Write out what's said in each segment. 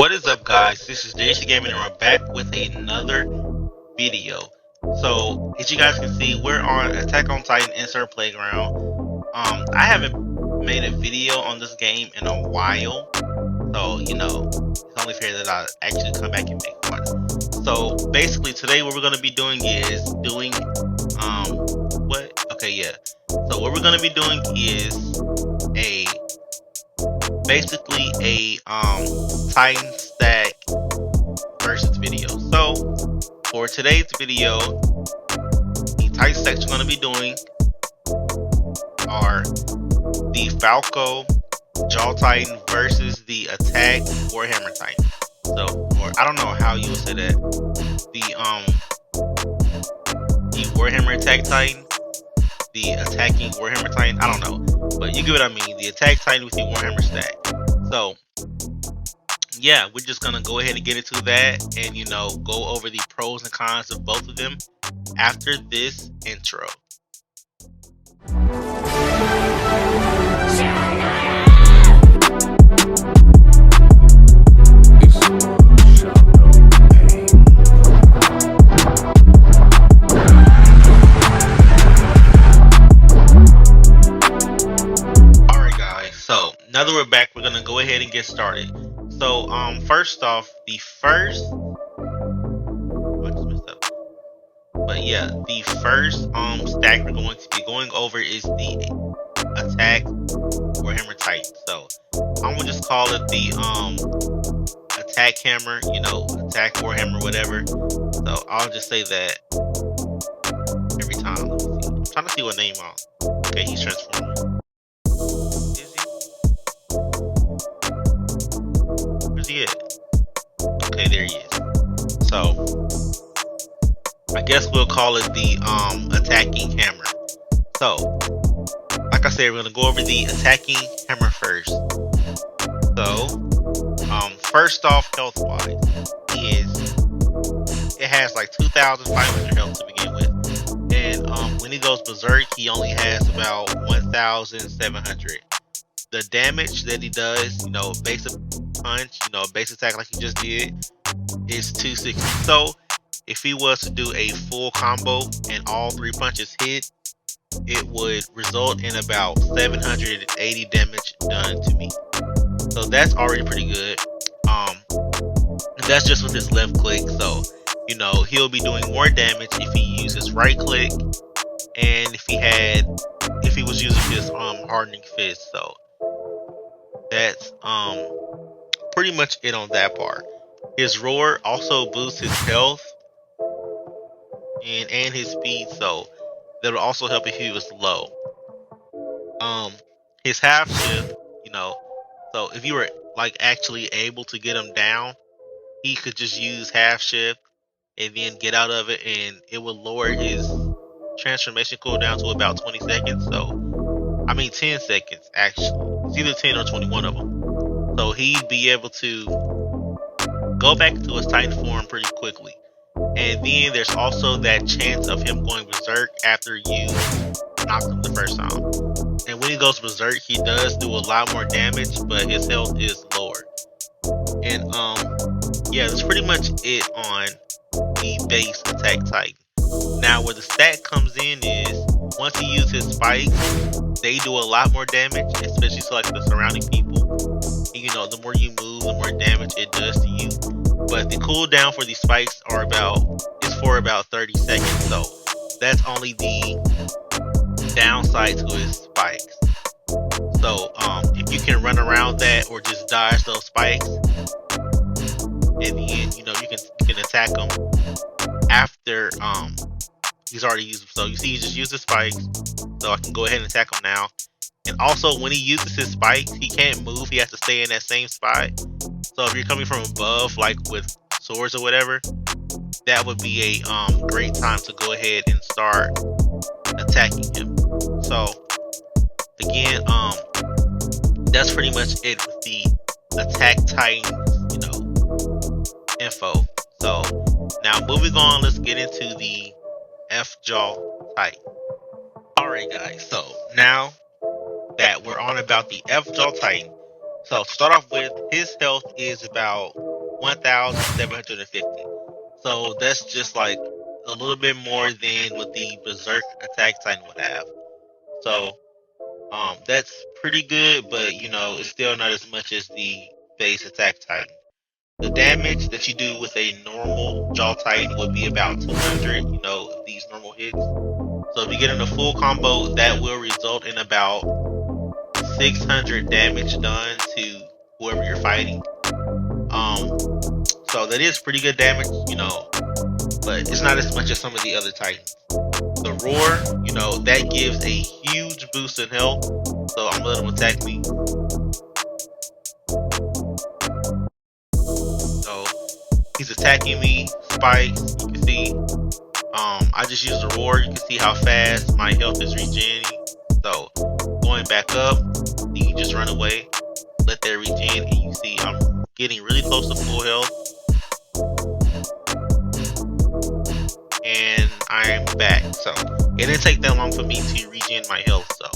What is up, guys? This is JC Gaming, and we're back with another video. So, as you guys can see, we're on Attack on Titan Insert Playground. I haven't made a video on this game in a while, so it's only fair that I actually come back and make one. So, basically, today what we're gonna be doing is So what we're gonna be doing is basically a Titan stack versus video. So for today's video, the Titan stacks we're going to be doing are the Falco Jaw Titan versus the Attack Warhammer Titan. So, or I don't know how you would say that. The Warhammer Attack Titan, the attacking Warhammer Titan, I don't know, but you get what I mean. The Attack Titan with the Warhammer stack. So yeah, we're just gonna go ahead and get into that and go over the pros and cons of both of them after this intro. Alright guys, so now that we're back, we're gonna go ahead and get started. So first off, the first stack we're going to be going over is the Attack Warhammer Titan. So I'm gonna just call it the Attack Hammer, Attack Warhammer, whatever. So I'll just say that every time. Let me see. I'm trying to see what name on. Okay, he's transforming. Is he? Where's he at? Okay, there he is. So I guess we'll call it the attacking hammer. So like I said, we're gonna go over the attacking hammer first. So first off, health wise, it has like 2,500 health to begin with, and when he goes berserk, he only has about 1,700. The damage that he does, basic punch, basic attack like he just did, is 260. So if he was to do a full combo and all 3 punches hit, it would result in about 780 damage done to me. So that's already pretty good. That's just with his left click. So he'll be doing more damage if he uses right click, and if he was using his hardening fist. So that's pretty much it on that part. His roar also boosts his health and his speed, so that'll also help if he was low. His half shift, so if you were like actually able to get him down, he could just use half shift and then get out of it, and it will lower his transformation cooldown to about 20 seconds. So I mean 10 seconds actually. It's either 10 or 21 of them. So he'd be able to go back to his Titan form pretty quickly. And then there's also that chance of him going berserk after you knock him the first time. And when he goes berserk, he does do a lot more damage, but his health is lower. And yeah, that's pretty much it on the base Attack Titan. Now where the stat comes in is once he uses his spikes, they do a lot more damage, especially to like the surrounding people. And, the more you move, the more damage it does to you. But the cooldown for these spikes is for about 30 seconds. So that's only the downside to his spikes. So if you can run around that or just dodge those spikes, and then you can attack him after he's already used them. So you see, he just used the spikes, so I can go ahead and attack him now. And also when he uses his spikes, he can't move, he has to stay in that same spot. So if you're coming from above, like with swords or whatever, that would be a great time to go ahead and start attacking him. So again, that's pretty much it with the Attack Titan, info. So now moving on, let's get into the Fjaw Titan. Alright guys, so now that we're on about the Fjaw Titan, so to start off with, his health is about 1,750. So that's just like a little bit more than what the Berserk Attack Titan would have. So that's pretty good, but you know, it's still not as much as the base Attack Titan. The damage that you do with a normal Jaw Titan would be about 200, you know, these normal hits. So if you get in a full combo, that will result in about 600 damage done to whoever you're fighting. So that is pretty good damage, you know, but it's not as much as some of the other Titans. The Roar, you know, that gives a huge boost in health. So I'm gonna let him attack me. So he's attacking me, spikes, you can see. I just used the Roar, you can see how fast my health is regenerating. So going back up, you can just run away, let that regen, and you see I'm getting really close to full health. And I'm back. So it didn't take that long for me to regen my health. So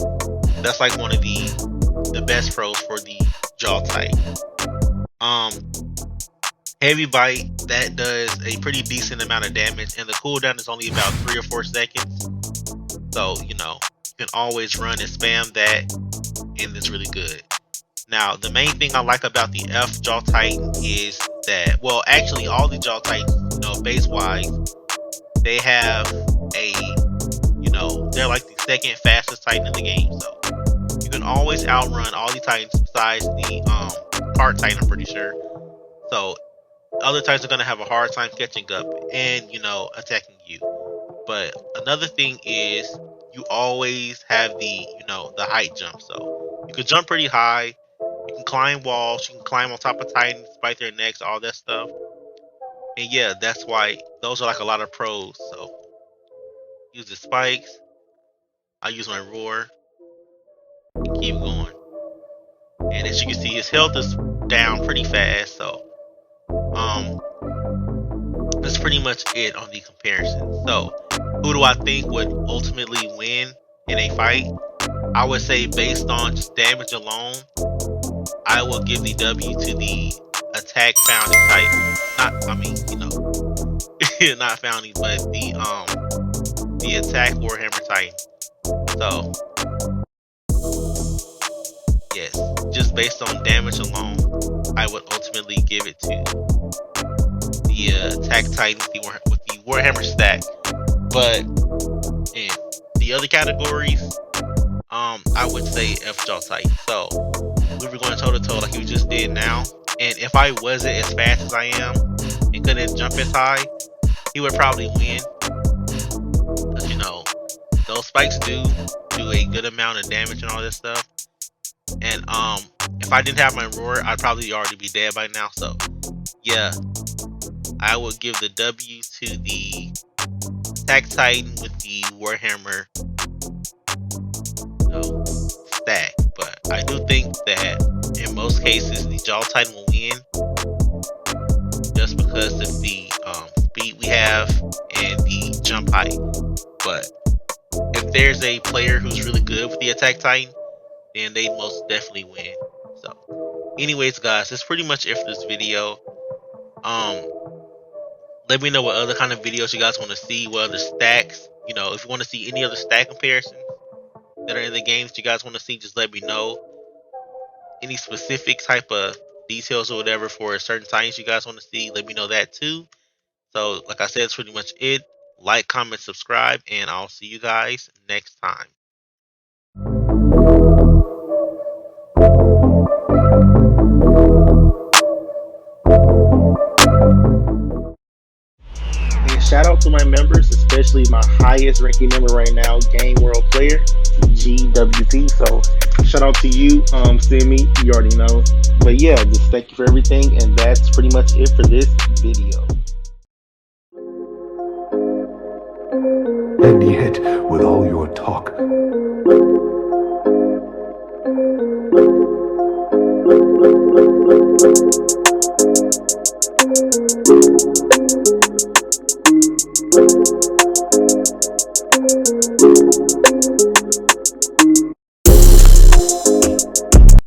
that's like one of the best pros for the Jaw Titan. Heavy Bite, that does a pretty decent amount of damage, and the cooldown is only about 3 or 4 seconds. So, you know, you can always run and spam that, and it's really good. Now, the main thing I like about the F Jaw Titan is that, well, actually all the Jaw Titans, you know, base-wise, they have a, you know, they're like the second fastest Titan in the game. So you can always outrun all the Titans besides the Heart Titan, I'm pretty sure. So other Titans are going to have a hard time catching up and, you know, attacking you. But another thing is you always have the, you know, the height jump. So you can jump pretty high, you can climb walls, you can climb on top of Titans, bite their necks, all that stuff. And yeah, that's why those are like a lot of pros. So use the spikes, I use my Roar, and keep going. And as you can see, his health is down pretty fast. So that's pretty much it on the comparison. So who do I think would ultimately win in a fight? I would say based on just damage alone, I will give the W to the Attack Founding Titan. Not, I mean, you know, not Founding, but the Attack Warhammer Titan. So yes, just based on damage alone, I would ultimately give it to the Attack Titan with the Warhammer stack. But in the other categories, I would say F Jaw Titan. So we were going toe to toe like we just did now. And if I wasn't as fast as I am and couldn't jump as high, he would probably win. Because, you know, those spikes do a good amount of damage and all this stuff. And if I didn't have my Roar, I'd probably already be dead by now. So yeah, I would give the W to the Attack Titan with the Warhammer, you know, stack. But I do think that in most cases the Jaw Titan will win, just because of the speed we have and the jump height. But if there's a player who's really good with the Attack Titan, then they most definitely win. So anyways, guys, that's pretty much it for this video. Let me know what other kind of videos you guys want to see, what other stacks, you know, if you want to see any other stack comparisons that are in the games that you guys want to see, just let me know. Any specific type of details or whatever for certain titans you guys want to see, let me know that too. So like I said, that's pretty much it. Like, comment, subscribe, and I'll see you guys next time. And shout out to my members, especially my highest ranking member right now, Game World Player, GWT. So shout out to you, Simi, you already know. But yeah, just thank you for everything, and that's pretty much it for this video. And yet,